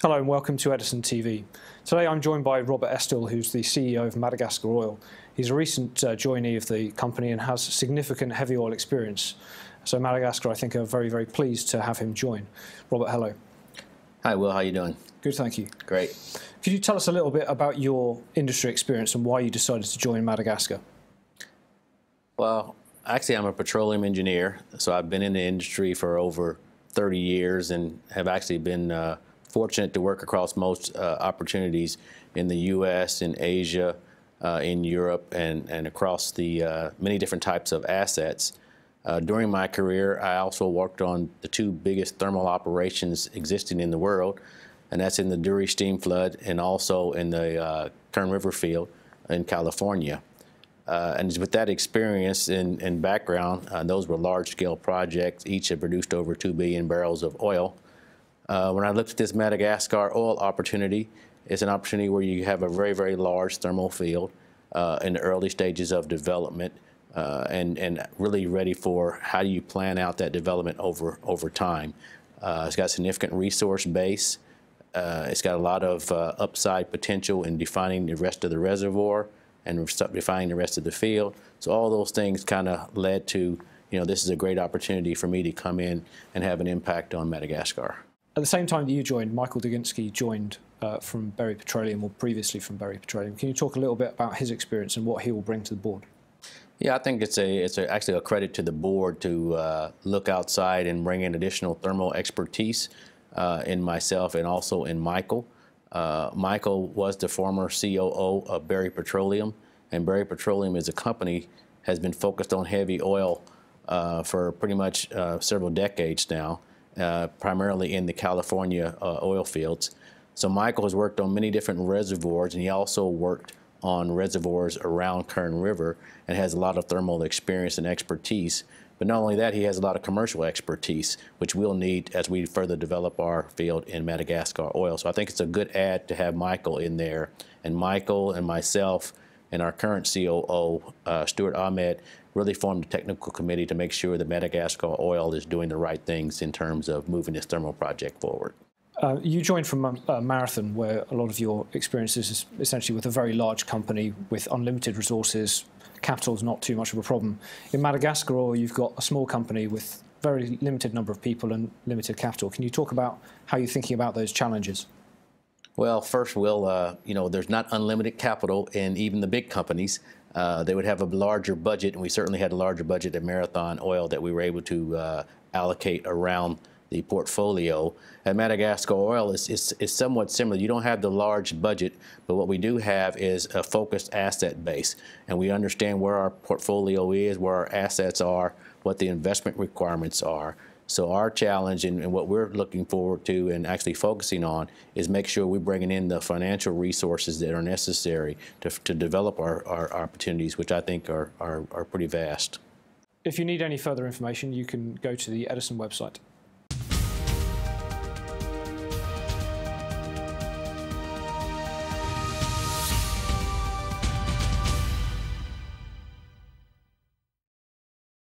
Hello and welcome to Edison TV. Today I'm joined by Robert Estill, who's the CEO of Madagascar Oil. He's a recent joinee of the company and has significant heavy oil experience. So Madagascar, I think, are very, very pleased to have him join. Robert, hello. Hi, Will. How you doing? Good, thank you. Great. Could you tell us a little bit about your industry experience and why you decided to join Madagascar? Well, actually, I'm a petroleum engineer, so I've been in the industry for over 30 years and have actually been fortunate to work across most opportunities in the U.S., in Asia, in Europe, and across the many different types of assets. During my career, I also worked on the two biggest thermal operations existing in the world, and that's in the Duri steam flood and also in the Kern River field in California. And with that experience and background, those were large-scale projects. Each had produced over 2 billion barrels of oil. When I looked at this Madagascar oil opportunity, it's an opportunity where you have a very, very large thermal field in the early stages of development and really ready for how do you plan out that development over time. It's got a significant resource base. It's got a lot of upside potential in defining the rest of the reservoir and defining the rest of the field. So all those things kind of led to, this is a great opportunity for me to come in and have an impact on Madagascar. At the same time that you joined, Michael Duginski joined from Berry Petroleum, or previously from Berry Petroleum. Can you talk a little bit about his experience and what he will bring to the board? Yeah, I think it's actually a credit to the board to look outside and bring in additional thermal expertise in myself and also in Michael. Michael was the former COO of Berry Petroleum, and Berry Petroleum as a company has been focused on heavy oil for pretty much several decades now. Primarily in the California oil fields. So Michael has worked on many different reservoirs, and he also worked on reservoirs around Kern River and has a lot of thermal experience and expertise. But not only that, he has a lot of commercial expertise, which we'll need as we further develop our field in Madagascar Oil. So I think it's a good add to have Michael in there. And Michael and myself and our current COO, Stuart Ahmed, really formed a technical committee to make sure that Madagascar Oil is doing the right things in terms of moving this thermal project forward. You joined from Marathon, where a lot of your experiences is essentially with a very large company with unlimited resources. Capital is not too much of a problem. In Madagascar Oil, you've got a small company with very limited number of people and limited capital. Can you talk about how you're thinking about those challenges? Well, first, Will, there's not unlimited capital in even the big companies. They would have a larger budget, and we certainly had a larger budget at Marathon Oil that we were able to allocate around the portfolio. At Madagascar Oil, is somewhat similar. You don't have the large budget, but what we do have is a focused asset base, and we understand where our portfolio is, where our assets are, what the investment requirements are. So our challenge and what we're looking forward to and actually focusing on is make sure we're bringing in the financial resources that are necessary to develop our opportunities, which I think are pretty vast. If you need any further information, you can go to the Edison website.